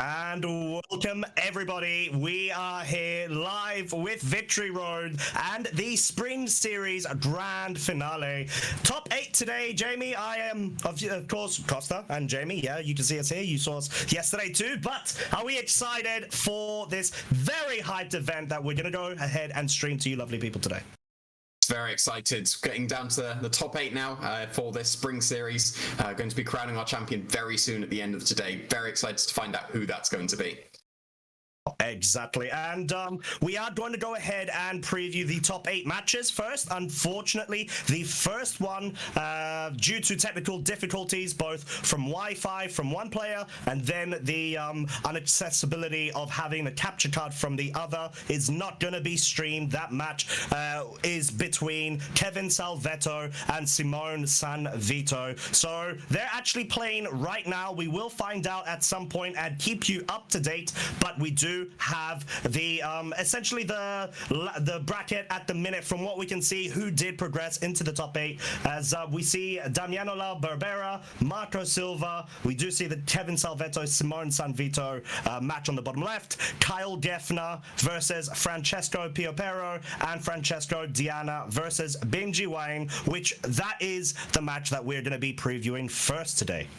And welcome everybody. We are here live with Victory Road and the Spring Series Grand Finale. Top 8 today, Jamie. I am, of course, Costa and Jamie. Yeah, you can see us here. You saw us yesterday too. But are we excited for this very hyped event that we're going to go ahead and stream to you lovely people today? Very excited. Getting down to the top 8 now for this spring series. Going to be crowning our champion very soon at the end of today. Very excited to find out who that's going to be. Exactly, and we are going to go ahead and preview the top 8 matches first. Unfortunately, the first one, due to technical difficulties, both from Wi-Fi from one player and then the inaccessibility of having a capture card from the other, is not going to be streamed. That match is between Kevin Salvetto and Simone Sanvito. So they're actually playing right now. We will find out at some point and keep you up to date, but we do have the essentially the bracket at the minute. From what we can see, who did progress into the top 8, as we see Damiano La Barbera, Marco Silva. We do see the Kevin Salvetto, Simone Sanvito match on the bottom left. Kyle Geffner versus Francesco Piopero, and Francesco Deiana versus Bingjie Wang, which that is the match that we're going to be previewing first today.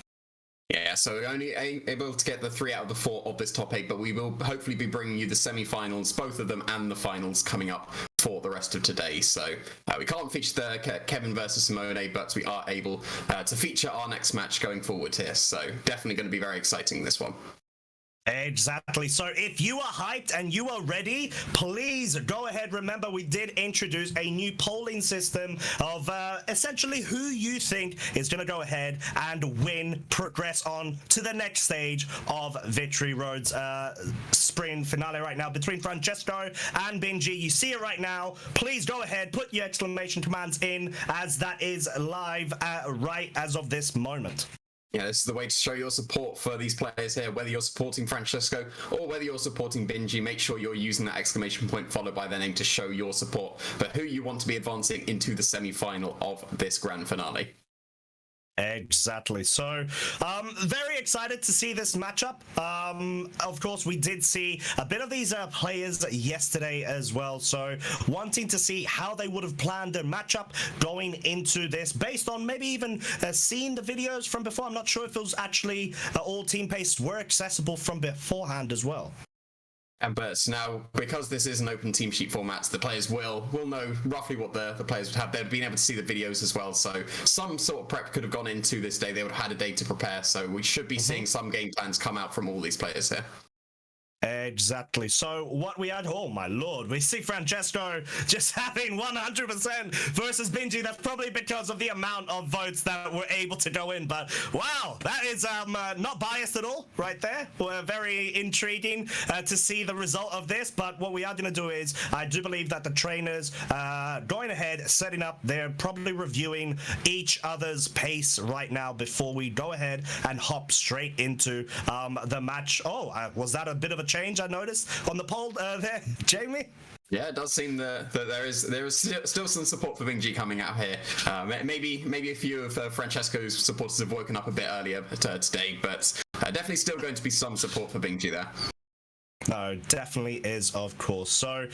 Yeah, so we're only able to get the 3 out of the 4 of this top 8, but we will hopefully be bringing you the semi-finals, both of them, and the finals coming up for the rest of today. So we can't feature the Kevin versus Simone, but we are able to feature our next match going forward here. So definitely going to be very exciting, this one. Exactly. So if you are hyped and you are ready, please go ahead. Remember, we did introduce a new polling system of essentially who you think is going to go ahead and progress on to the next stage of Victory Road's spring finale right now between Francesco and Bingjie. You see it right now. Please go ahead, put your exclamation commands in, as that is live right as of this moment. Yeah, this is the way to show your support for these players here, whether you're supporting Francesco or whether you're supporting Bingjie. Make sure you're using that exclamation point followed by their name to show your support for who you want to be advancing into the semi-final of this grand finale. Exactly. So very excited to see this matchup. Of course, we did see a bit of these players yesterday as well, so wanting to see how they would have planned their matchup going into this, based on maybe even seeing the videos from before. I'm not sure if it was actually all team pastes were accessible from beforehand as well. But now, because this is an open team sheet format, the players will know roughly what the players would have. They've been able to see the videos as well, so some sort of prep could have gone into this day. They would have had a day to prepare, so we should be seeing some game plans come out from all these players here. Exactly. So what we had, oh my lord, we see Francesco just having 100% versus Bingjie. That's probably because of the amount of votes that were able to go in, but wow, that is not biased at all right there. We're very intriguing to see the result of this, but what we are going to do is, I do believe that the trainers going ahead, setting up, they're probably reviewing each other's pace right now before we go ahead and hop straight into the match. Oh, was that a bit of a change I noticed on the poll there, Jamie? Yeah, it does seem that there is still some support for Bingjie coming out here. Maybe a few of Francesco's supporters have woken up a bit earlier today, but definitely still going to be some support for Bingjie there. No, definitely is, of course. So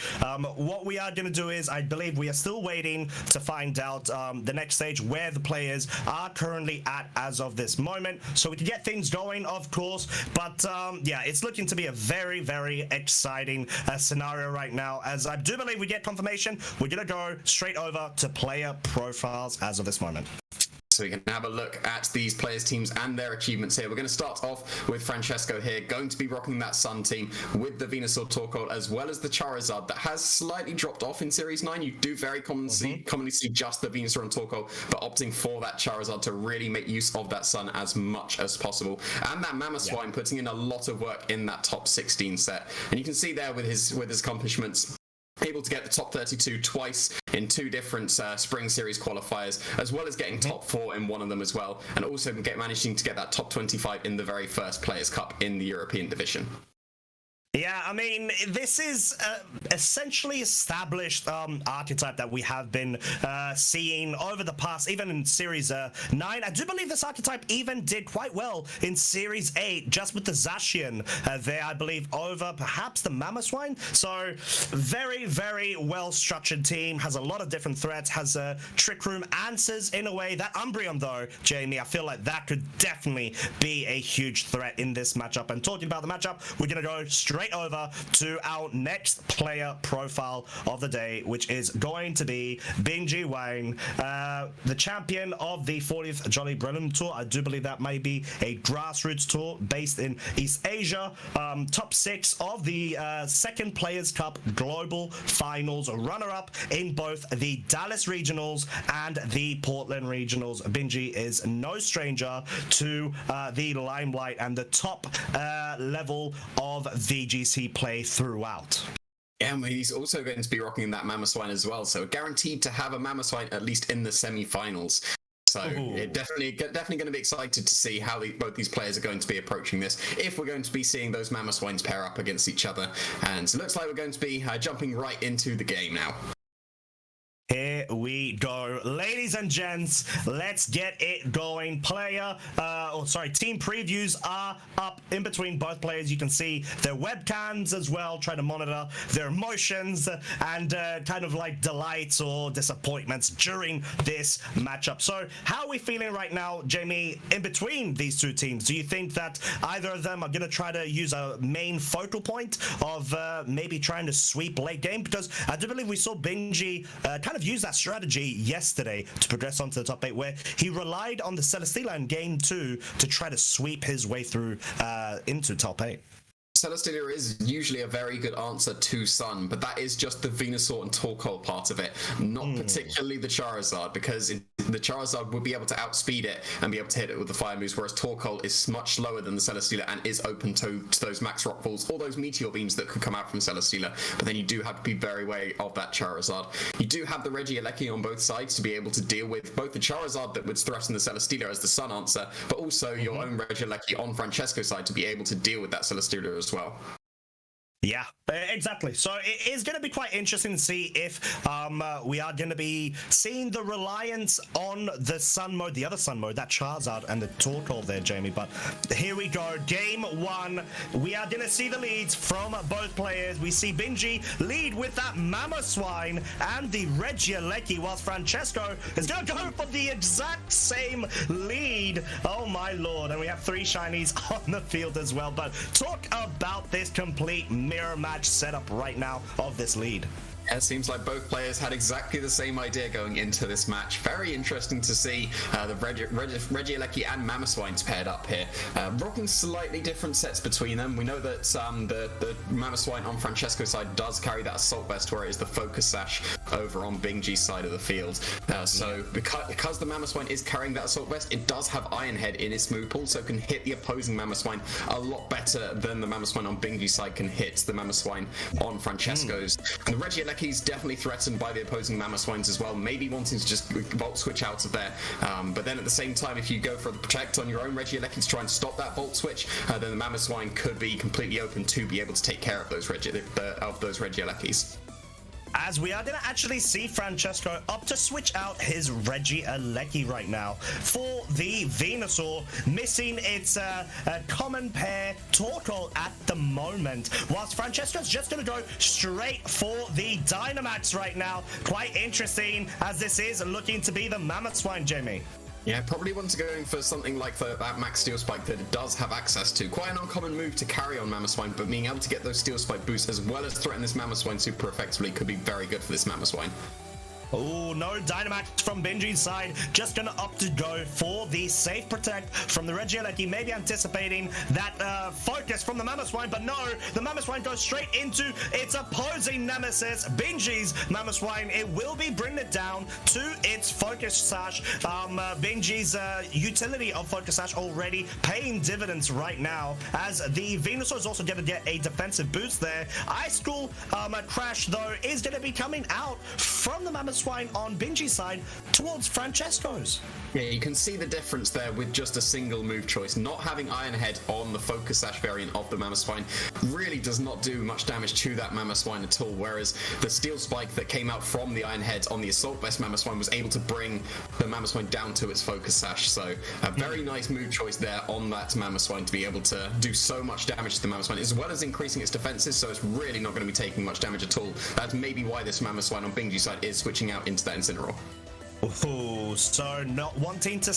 what we are going to do is, I believe we are still waiting to find out the next stage, where the players are currently at as of this moment, so we can get things going, of course. But yeah, it's looking to be a very, very exciting scenario right now, as I do believe we get confirmation. We're going to go straight over to player profiles as of this moment. So we can have a look at these players' teams and their achievements here. We're going to start off with Francesco here, going to be rocking that Sun team with the Venusaur Torkoal, as well as the Charizard that has slightly dropped off in Series 9. You do very commonly see just the Venusaur and Torkoal, but opting for that Charizard to really make use of that Sun as much as possible. And that Mamoswine putting in a lot of work in that top 16 set. And you can see there with his accomplishments, able to get the top 32 twice in 2 different Spring Series qualifiers, as well as getting top 4 in one of them as well, and also managing to get that top 25 in the very first Players' Cup in the European division. Yeah, I mean, this is essentially established archetype that we have been seeing over the past, even in Series 9. I do believe this archetype even did quite well in Series 8, just with the Zacian there, I believe, over perhaps the Mamoswine. So, very, very well-structured team, has a lot of different threats, has Trick Room answers in a way. That Umbreon, though, Jamie, I feel like that could definitely be a huge threat in this matchup. And talking about the matchup, we're going to go straight over to our next player profile of the day, which is going to be Bingjie Wang, the champion of the 40th Jolly Brennan Tour. I do believe that may be a grassroots tour based in East Asia. Top 6 of the second Players Cup Global Finals, runner-up in both the Dallas Regionals and the Portland Regionals. Bingjie is no stranger to the limelight and the top level of VGC play throughout. Yeah, and he's also going to be rocking that Mamoswine as well, so guaranteed to have a Mamoswine at least in the semi-finals. So it definitely going to be excited to see how both these players are going to be approaching this, if we're going to be seeing those Mamoswines pair up against each other. And so it looks like we're going to be jumping right into the game now. Here we go, ladies and gents, let's get it going. Team previews are up in between both players. You can see their webcams as well, try to monitor their emotions and kind of like delights or disappointments during this matchup. So how are we feeling right now, Jamie, in between these two teams? Do you think that either of them are going to try to use a main focal point of maybe trying to sweep late game? Because I do believe we saw Bingjie kind of use that strategy yesterday to progress onto the top 8, where he relied on the Celesteela in game 2 to try to sweep his way through into top 8. Celesteela is usually a very good answer to Sun, but that is just the Venusaur and Torkoal part of it, not particularly the Charizard, because the Charizard would be able to outspeed it and be able to hit it with the fire moves, whereas Torkoal is much slower than the Celesteela and is open to those max rock falls or those meteor beams that could come out from Celesteela. But then you do have to be very wary of that Charizard. You do have the Regieleki on both sides to be able to deal with both the Charizard that would threaten the Celesteela as the Sun answer, but also your own Regieleki on Francesco's side to be able to deal with that Celesteela as well. Yeah, exactly. So it is going to be quite interesting to see if we are going to be seeing the reliance on the Sun mode, the other Sun mode, that Charizard and the Torkoal there, Jamie. But here we go. Game 1. We are going to see the leads from both players. We see Bingjie lead with that Mamoswine and the Regieleki, whilst Francesco is going to go for the exact same lead. Oh, my Lord. And we have 3 shinies on the field as well. But talk about this complete mirror match setup right now of this lead. It seems like both players had exactly the same idea going into this match. Very interesting to see the Regieleki and Mamoswines paired up here. Rocking slightly different sets between them. We know that the Mamoswine on Francesco's side does carry that Assault Vest, where it is the Focus Sash over on Bingjie's side of the field. So because the Mamoswine is carrying that Assault Vest, it does have Iron Head in its move pool, so it can hit the opposing Mamoswine a lot better than the Mamoswine on Bingjie's side can hit the Mamoswine on Francesco's. And the Regieleki He's definitely threatened by the opposing Mamoswines as well, maybe wanting to just Volt Switch out of there. But then at the same time, if you go for the Protect on your own Regieleki to try and stop that Volt Switch, then the Mamoswine could be completely open to be able to take care of those Regielekis. As we are going to actually see Francesco up to switch out his Regieleki right now for the Venusaur, missing its common pair Torkoal at the moment, whilst Francesco's just going to go straight for the Dynamax right now. Quite interesting, as this is looking to be the Mamoswine, Jamie. Yeah, probably want to go in for something like that Max Steel Spike that it does have access to. Quite an uncommon move to carry on Mamoswine, but being able to get those Steel Spike boosts as well as threaten this Mamoswine super effectively could be very good for this Mamoswine. Oh, no Dynamax from Bingjie's side. Just going to opt to go for the safe protect from the Regieleki, maybe anticipating that focus from the Mamoswine, but no, the Mamoswine goes straight into its opposing nemesis, Bingjie's Mamoswine. It will be bringing it down to its Focus Sash. Bingjie's utility of Focus Sash already paying dividends right now, as the Venusaur is also going to get a defensive boost there. Ice School Crash, though, is going to be coming out from the Mamoswine Mamoswine on Bingjie's side towards Francesco's. Yeah, you can see the difference there with just a single move choice. Not having Iron Head on the Focus Sash variant of the Mamoswine really does not do much damage to that Mamoswine at all, whereas the Steel Spike that came out from the Iron Head on the Assault Vest Mamoswine was able to bring the Mamoswine down to its Focus Sash. So a very nice move choice there on that Mamoswine to be able to do so much damage to the Mamoswine, as well as increasing its defenses, so it's really not going to be taking much damage at all. That's maybe why this Mamoswine on Bingjie's side is switching out into that Incineroar. Ooh, so not wanting to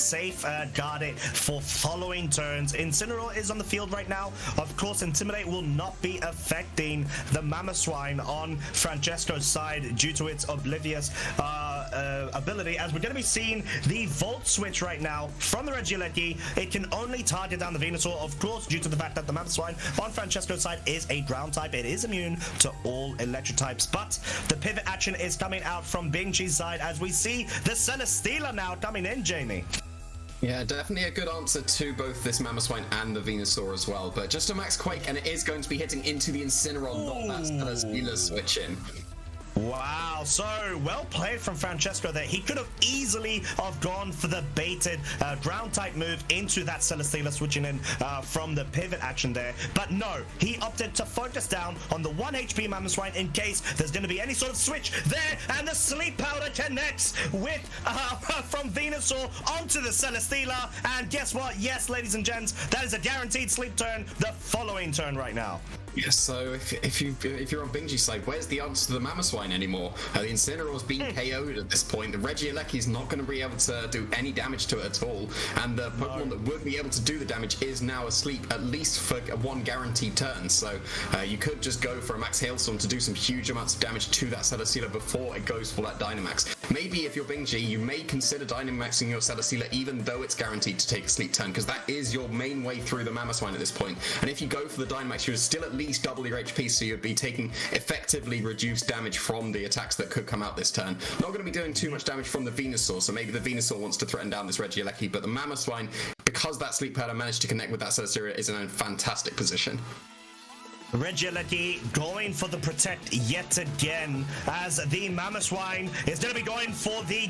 guard it for following turns. Incineroar is on the field right now. Of course, Intimidate will not be affecting the Mamoswine on Francesco's side due to its oblivious ability, as we're going to be seeing the Volt switch right now from the Regieleki. It can only target down the Venusaur, of course, due to the fact that the Mamoswine on Francesco's side is a ground type. It is immune to all electric types, but the pivot action is coming out from Bingjie's side as we see the Celesteela now coming in, Jamie. Yeah, definitely a good answer to both this Mamoswine and the Venusaur as well, but just a Max Quake, and it is going to be hitting into the Incineroar, not that Celesteela switch in. Wow, so well played from Francesco there. He could have easily have gone for the baited ground type move into that Celesteela, switching in from the pivot action there. But no, he opted to focus down on the 1 HP Mamoswine in case there's going to be any sort of switch there. And the Sleep Powder connects with from Venusaur onto the Celesteela. And guess what? Yes, ladies and gents, that is a guaranteed sleep turn the following turn right now. Yeah, so if you're on Bingjie's side, where's the answer to the Mamoswine anymore? The Incineroar's been KO'd at this point. The Regieleki's not going to be able to do any damage to it at all, and the Pokemon that would be able to do the damage is now asleep, at least for one guaranteed turn. So you could just go for a Max Hailstorm to do some huge amounts of damage to that Celesteela before it goes for that Dynamax. Maybe if you're Bingjie, you may consider Dynamaxing your Celesteela even though it's guaranteed to take a sleep turn, because that is your main way through the Mamoswine at this point. And if you go for the Dynamax, you're still at least double your HP, so you'd be taking effectively reduced damage from the attacks that could come out this turn. Not going to be doing too much damage from the Venusaur, so maybe the Venusaur wants to threaten down this Regieleki, but the Mamoswine, because that Sleep Powder managed to connect with that Celesteela, is in a fantastic position. Regieleki going for the protect yet again, as the Mamoswine is going to be going for the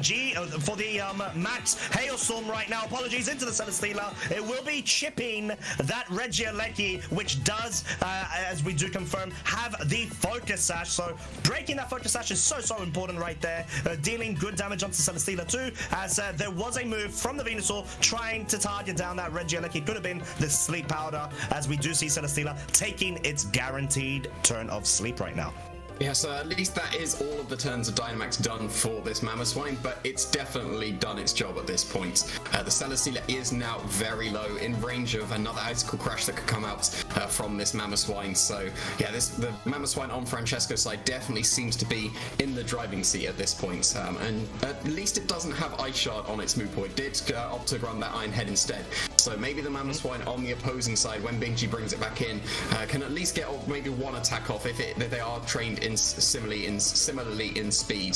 Max Hailstorm right now. Apologies, into the Celesteela. It will be chipping that Regieleki, which does, as we do confirm, have the Focus Sash. So breaking that Focus Sash is so important right there. Dealing good damage onto Celesteela too, as there was a move from the Venusaur trying to target down that Regieleki. Could have been the Sleep Powder, as we do see Celesteela taking its guaranteed turn of sleep right now. Yeah, so at least that is all of the turns of Dynamax done for this Mamoswine, but it's definitely done its job at this point. The Celesteela is now very low, in range of another Icicle Crash that could come out from this Mamoswine. So yeah, the Mamoswine on Francesco's side definitely seems to be in the driving seat at this point. And at least it doesn't have Ice Shard on its move pool. It did opt to run that Iron Head instead. So maybe the Mamoswine on the opposing side, when Bingjie brings it back in, can at least get maybe one attack off if they are trained similarly in speed,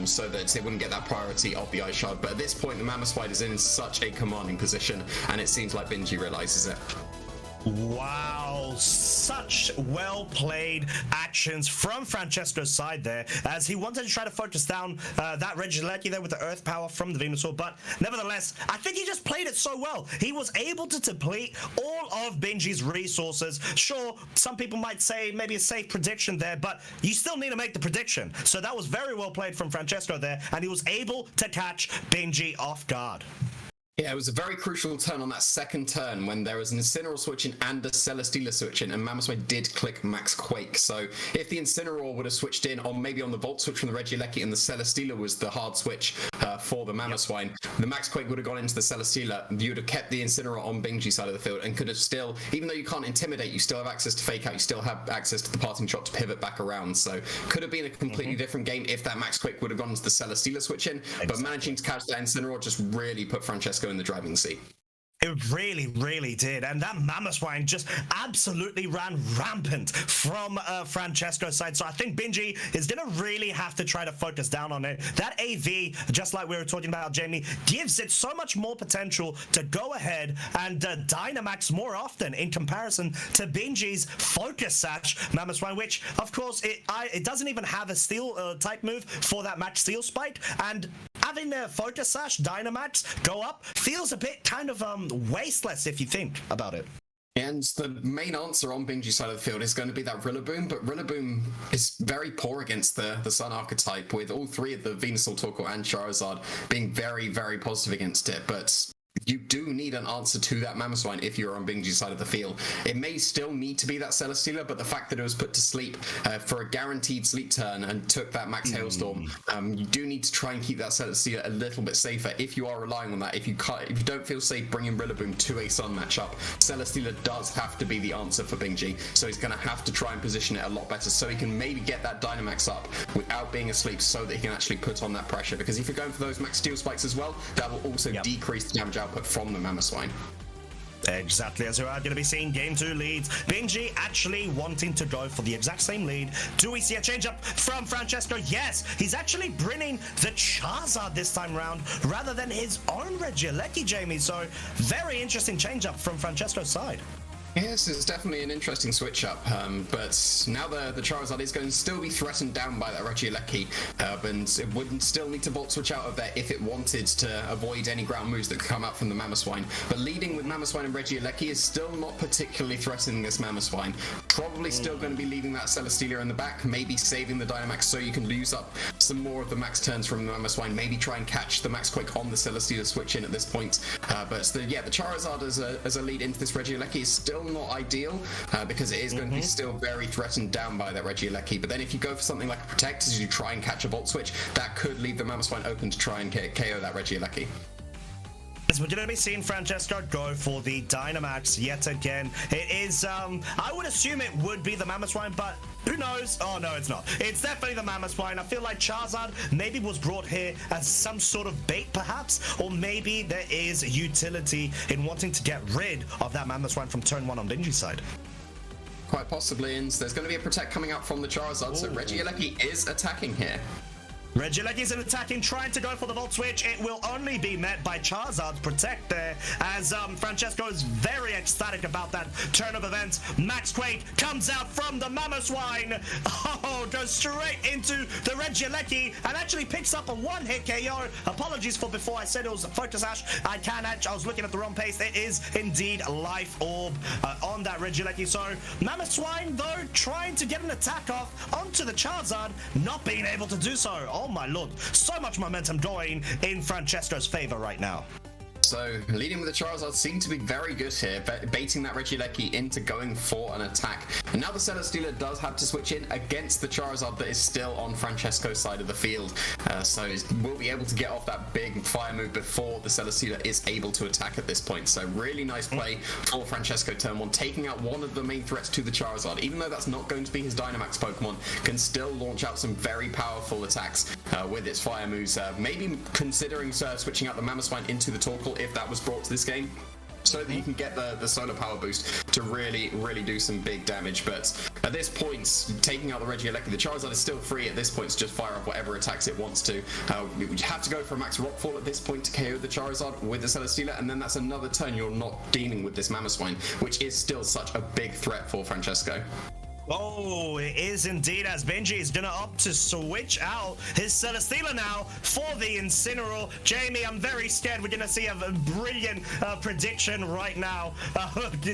so that it wouldn't get that priority of the Ice Shard. But at this point, the Mamoswine is in such a commanding position, and it seems like Bingjie realizes it. Wow, such well-played actions from Francesco's side there, as he wanted to try to focus down that Regieleki there with the Earth Power from the Venusaur, but nevertheless, I think he just played it so well. He was able to deplete all of Bingjie's resources. Sure, some people might say maybe a safe prediction there, but you still need to make the prediction. So that was very well played from Francesco there, and he was able to catch Bingjie off guard. Yeah, it was a very crucial turn on that second turn when there was an Incineroar switching and a Celesteela switching, and Mamoswine did click Max Quake. So if the Incineroar would have switched in on maybe on the Volt switch from the Regieleki and the Celesteela was the hard switch for the Mamoswine, the Max Quake would have gone into the Celesteela. You would have kept the Incineroar on Bingjie's side of the field and could have still, even though you can't intimidate, you still have access to Fake Out, you still have access to the Parting Shot to pivot back around. So could have been a completely different game if that Max Quake would have gone into the Celesteela switch in, but managing to catch that Incineroar just really put Francesco in the driving seat. It really, really did. And that Mamoswine just absolutely ran rampant from Francesco's side. So I think Bingjie is going to really have to try to focus down on it. That AV, just like we were talking about, Jamie, gives it so much more potential to go ahead and Dynamax more often in comparison to Bingjie's Focus Sash Mamoswine, which, of course, it doesn't even have a Steel type move for that Max Steel Spike. And having the Focus Sash Dynamax go up feels a bit kind of wasteless if you think about it. And the main answer on Bingjie's side of the field is going to be that Rillaboom, but Rillaboom is very poor against the Sun archetype, with all three of the Venusaur, Torkoal, and Charizard being very, very positive against it. But you do need an answer to that Mamoswine if you're on Bingjie's side of the field. It may still need to be that Celesteela, but the fact that it was put to sleep for a guaranteed sleep turn and took that Max Hailstorm, you do need to try and keep that Celesteela a little bit safer if you are relying on that. If you don't feel safe bringing Rillaboom to a Sun matchup, Celesteela does have to be the answer for Bingjie. So he's going to have to try and position it a lot better so he can maybe get that Dynamax up without being asleep so that he can actually put on that pressure. Because if you're going for those Max Steel Spikes as well, that will also decrease the damage output from the Mamoswine. Exactly, as we are going to be seeing Game 2 leads. Bingjie actually wanting to go for the exact same lead. Do we see a change-up from Francesco? Yes, he's actually bringing the Charizard this time round rather than his own Regieleki, Jamie. So, very interesting change-up from Francesco's side. Yes, it's definitely an interesting switch up, but now the Charizard is going to still be threatened down by that Regieleki, and it would still need to Volt Switch out of there if it wanted to avoid any ground moves that could come out from the Mamoswine. But leading with Mamoswine and Regieleki is still not particularly threatening this Mamoswine. Probably still going to be leaving that Celesteela in the back, maybe saving the Dynamax so you can lose up some more of the max turns from the Mamoswine, maybe try and catch the Max Quake on the Celesteela switch in at this point. But the Charizard as a lead into this Regieleki is still not ideal because it is going to be still very threatened down by that Regieleki. But then if you go for something like a Protect as you try and catch a Volt Switch, that could leave the Mamoswine open to try and KO that Regieleki. We're going to be seeing Francesco go for the Dynamax yet again. It is, I would assume it would be the Mamoswine, but who knows? Oh, no, it's not. It's definitely the Mamoswine. I feel like Charizard maybe was brought here as some sort of bait, perhaps, or maybe there is utility in wanting to get rid of that Mamoswine from turn 1 on Bingjie's side. Quite possibly, and there's going to be a Protect coming out from the Charizard, so Regieleki is attacking here. Regieleki is attacking, trying to go for the Volt Switch. It will only be met by Charizard's Protect there, as Francesco is very ecstatic about that turn of events. Max Quake comes out from the Mamoswine. Oh, goes straight into the Regieleki and actually picks up a one-hit KO. Apologies for before I said it was a Focus Sash. I was looking at the wrong pace. It is indeed Life Orb on that Regieleki. So Mamoswine, though, trying to get an attack off onto the Charizard, not being able to do so. Oh my lord, so much momentum going in Francesco's favor right now. So, leading with the Charizard seemed to be very good here, baiting that Regieleki into going for an attack. And now the Celesteela does have to switch in against the Charizard that is still on Francesco's side of the field. So, we'll be able to get off that big fire move before the Celesteela is able to attack at this point. So, really nice play for Francesco turn 1, taking out one of the main threats to the Charizard. Even though that's not going to be his Dynamax Pokemon, can still launch out some very powerful attacks with its fire moves. Maybe considering switching out the Mamoswine into the Torkoal if that was brought to this game, so that you can get the solar power boost to really do some big damage. But at this point, taking out the Regieleki, the Charizard is still free at this point to just fire off whatever attacks it wants to. You have to go for a Max Rockfall at this point to KO the Charizard with the Celesteela, and then that's another turn you're not dealing with this Mamoswine, which is still such a big threat for Francesco. Oh, it is indeed, as Bingjie is going to opt to switch out his Celesteela now for the Incineroar. Jamie, I'm very scared we're going to see a brilliant prediction right now,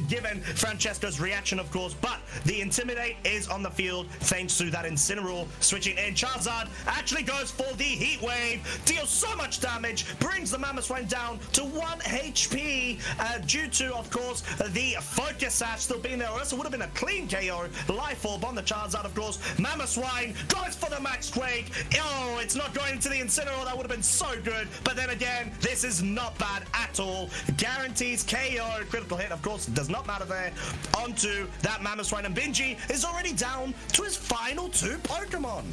given Francesco's reaction, of course. But the Intimidate is on the field thanks to that Incineroar switching in. Charizard actually goes for the Heat Wave, deals so much damage, brings the Mamoswine down to 1 HP due to, of course, the Focus Sash still being there. Or else it would have been a clean KO. Life Orb on the Charizard, of course. Mamoswine goes for the Max Quake. Oh, it's not going into the Incineroar. That would have been so good. But then again, this is not bad at all. Guarantees KO. Critical hit, of course, does not matter there. Onto that Mamoswine. And Bingjie is already down to his final 2 Pokemon.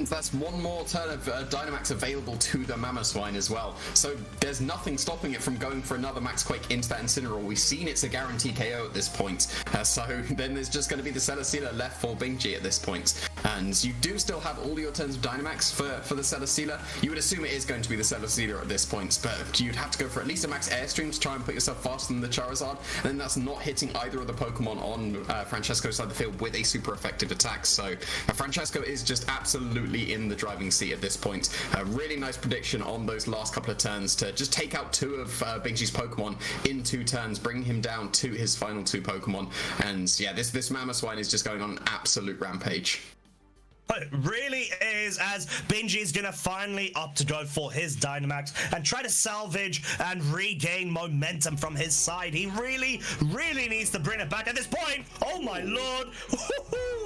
that's one more turn of Dynamax available to the Mamoswine as well. So there's nothing stopping it from going for another Max Quake into that Incineroar. We've seen it's a guarantee KO at this point. So then there's just going to be the Celesteela left for Bingjie at this point. And you do still have all your turns of Dynamax for the Celesteela. You would assume it is going to be the Celesteela at this point, but you'd have to go for at least a Max Airstream to try and put yourself faster than the Charizard. And then that's not hitting either of the Pokemon on Francesco's side of the field with a super effective attack. So Francesco is just absolutely in the driving seat at this point. A really nice prediction on those last couple of turns to just take out two of Bingjie's Pokemon in 2 turns, bringing him down to his final 2 Pokemon. And yeah, this Mamoswine is just going on an absolute rampage. It really is, as Bingjie is going to finally opt to go for his Dynamax and try to salvage and regain momentum from his side. He really, really needs to bring it back at this point. Oh my lord.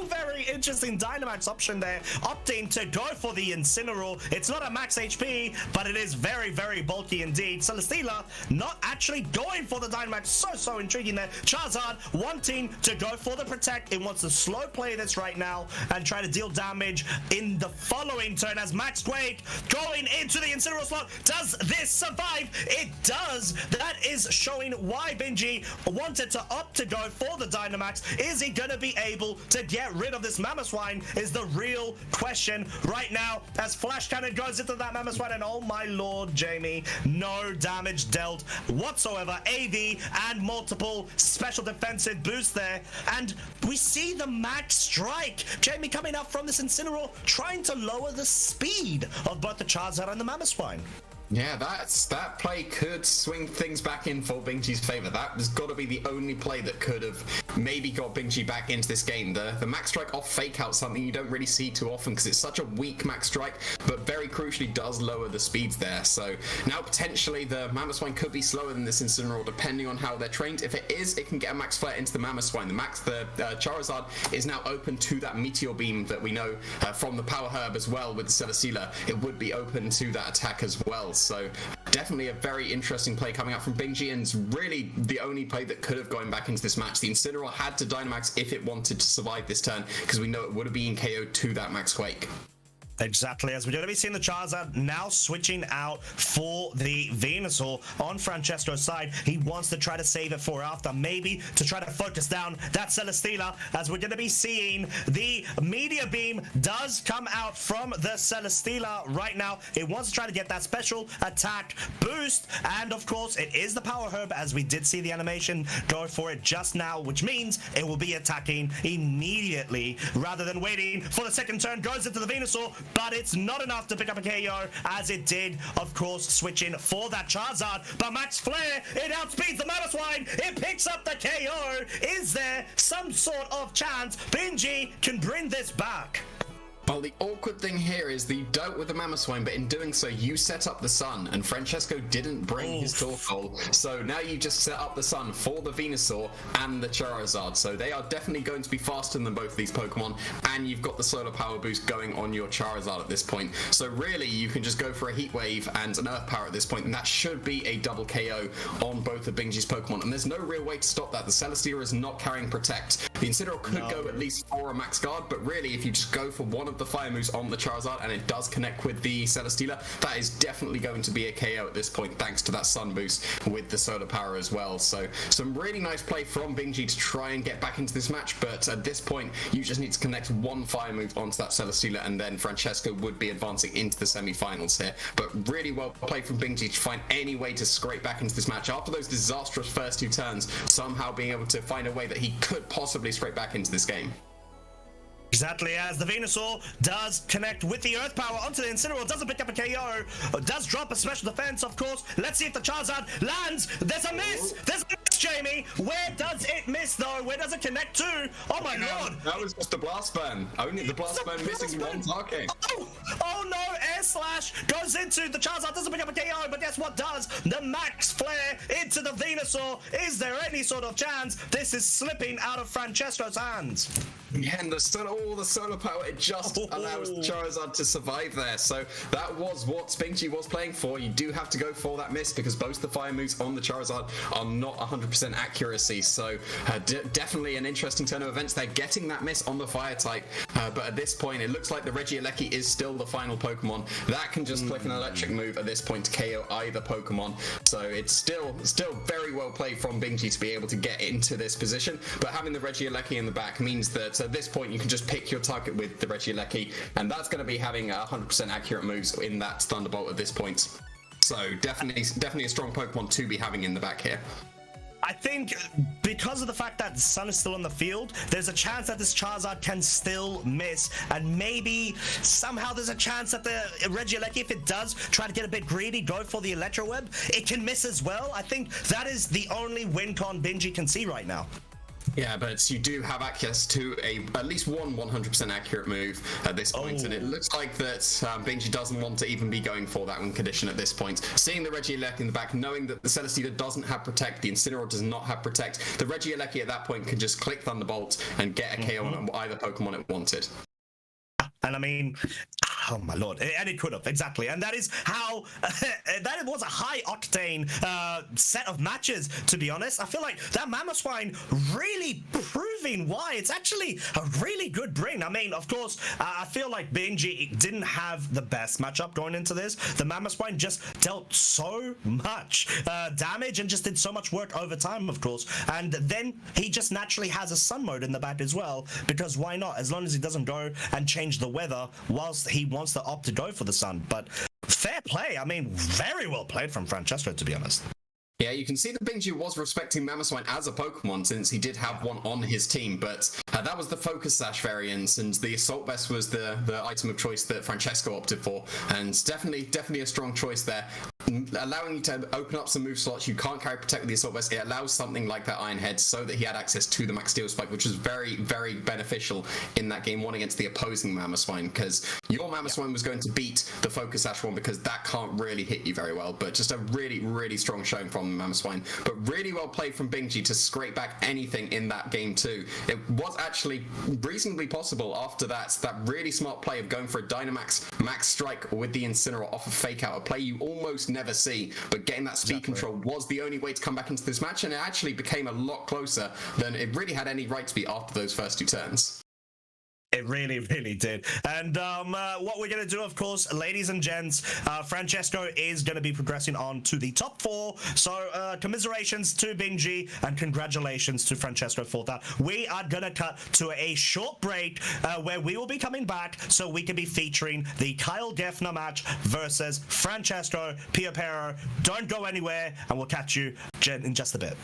Very interesting Dynamax option there, opting to go for the Incineroar. It's not a max HP, but it is very, very bulky indeed. Celesteela not actually going for the Dynamax. So intriguing there. Charizard wanting to go for the Protect. It wants to slow play this right now and try to deal damage in the following turn as Max Quake going into the Incineroar slot. Does this survive? It does. That is showing why Bingjie wanted to opt to go for the Dynamax. Is he going to be able to get rid of this Mamoswine is the real question right now as Flash Cannon goes into that Mamoswine, and oh my lord, Jamie, no damage dealt whatsoever. AV and multiple special defensive boosts there, and we see the Max Strike. Jamie coming up from this Incineroar, trying to lower the speed of both the Charizard and the Mamoswine. Yeah, that play could swing things back in for Bingjie's favor. That has got to be the only play that could have maybe got Bingjie back into this game. The Max Strike off Fake Out, something you don't really see too often because it's such a weak Max Strike, but very crucially does lower the speeds there. So now potentially the Mamoswine could be slower than this Incineroar depending on how they're trained. If it is, it can get a Max Flare into the Mamoswine. The Charizard is now open to that Meteor Beam that we know from the Power Herb as well with the Celesteela. It would be open to that attack as well. So definitely a very interesting play coming out from Bingjie, and really the only play that could have gone back into this match. The Incineroar had to Dynamax if it wanted to survive this turn, because we know it would have been KO'd to that Max Quake. Exactly, as we're going to be seeing the Charizard now switching out for the Venusaur on Francesco's side. He wants to try to save it for after, maybe to try to focus down that Celesteela, as we're going to be seeing the Meteor Beam does come out from the Celesteela right now. It wants to try to get that special attack boost, and of course it is the Power Herb, as we did see the animation go for it just now, which means it will be attacking immediately rather than waiting for the second turn. Goes into the Venusaur, but it's not enough to pick up a KO, as it did, of course, switching for that Charizard. But Max Flare, it outspeeds the Mamoswine. It picks up the KO. Is there some sort of chance Bingjie can bring this back? Well, the awkward thing here is that you dealt with the Mamoswine, but in doing so, you set up the Sun, and Francesco didn't bring his Torkoal. So now you just set up the Sun for the Venusaur and the Charizard. So they are definitely going to be faster than both of these Pokemon, and you've got the Solar Power boost going on your Charizard at this point. So really, you can just go for a Heat Wave and an Earth Power at this point, and that should be a double KO on both of Bingjie's Pokemon. And there's no real way to stop that. The Celesteela is not carrying Protect. The Incineroar could go at least for a Max Guard, but really, if you just go for one of the Fire moves on the Charizard and it does connect with the Celesteela, that is definitely going to be a KO at this point, thanks to that Sun boost with the Solar Power as well. So some really nice play from Bingjie to try and get back into this match, but at this point you just need to connect one Fire move onto that Celesteela, and then Francesco would be advancing into the semi-finals here. But really well played from Bingjie to find any way to scrape back into this match after those disastrous first 2 turns, somehow being able to find a way that he could possibly scrape back into this game. Exactly, as the Venusaur does connect with the Earth Power onto the Incineroar, doesn't pick up a KO, does drop a special defense, of course. Let's see if the Charizard lands. There's a miss! There's a miss, Jamie! Where does it miss, though? Where does it connect to? Oh my lord! That was just the Blast Burn. Only the Blast Burn missing one target. Oh no, Air Slash goes into the Charizard, doesn't pick up a KO, but guess what does? The Max Flare into the Venusaur. Is there any sort of chance this is slipping out of Francesco's hands? Yeah, and the Solar Power, it just allows the Charizard to survive there. So that was what Bingjie was playing for. You do have to go for that miss because both the Fire moves on the Charizard are not 100% 100% accuracy. So definitely an interesting turn of events. They're getting that miss on the fire type, but at this point it looks like the Regieleki is still the final Pokemon that can just click an electric move at this point to KO either Pokemon. So it's still very well played from Bingjie to be able to get into this position, but having the Regieleki in the back means that at this point you can just pick your target with the Regieleki, and that's going to be having 100% accurate moves in that Thunderbolt at this point. So definitely a strong Pokemon to be having in the back here. I think because of the fact that the Sun is still on the field, there's a chance that this Charizard can still miss, and maybe somehow there's a chance that the Regieleki, if it does try to get a bit greedy, go for the Electro Web, it can miss as well. I think that is the only win con Bingjie can see right now. Yeah, but you do have access to at least one 100% accurate move at this point, and it looks like that Bingjie doesn't want to even be going for that win condition at this point. Seeing the Regieleki in the back, knowing that the Celesteela doesn't have Protect, the Incineroar does not have Protect, the Regieleki at that point can just click Thunderbolt and get a KO on either Pokemon it wanted. And I mean, oh my lord, and it could have, exactly. And that is how, that was a high octane set of matches, to be honest. I feel like that Mamoswine really proving why it's actually a really good bring. I mean, of course, I feel like Bingjie didn't have the best matchup going into this. The Mamoswine just dealt so much damage and just did so much work over time, of course. And then he just naturally has a Sun mode in the back as well, because why not? As long as he doesn't go and change the weather whilst he wants to opt to go for the Sun. But fair play. I mean, very well played from Francesco, to be honest. Yeah, you can see that Bingjie was respecting Mamoswine as a Pokemon since he did have one on his team, but that was the Focus Sash variant, and the Assault Vest was the item of choice that Francesco opted for, and definitely a strong choice there. Allowing you to open up some move slots. You can't carry Protect with the Assault Vest. It allows something like that Iron Head so that he had access to the Max Steel Spike, which was very beneficial in that game one against the opposing Mamoswine, because your Mamoswine was going to beat the Focus Sash one because that can't really hit you very well, but just a really strong showing from Mamoswine. But really well played from Bingjie to scrape back anything in that game too. It was actually reasonably possible after that really smart play of going for a Dynamax Max Strike with the Incineroar off of Fake Out, a play you almost never see, but getting that speed control was the only way to come back into this match, and it actually became a lot closer than it really had any right to be after those first two turns. It really did. And what we're going to do, of course, ladies and gents, Francesco is going to be progressing on to the top 4. So commiserations to Bingjie and congratulations to Francesco for that. We are going to cut to a short break where we will be coming back so we can be featuring the Kyle Geffner match versus Francesco Piopero. Don't go anywhere, and we'll catch you in just a bit.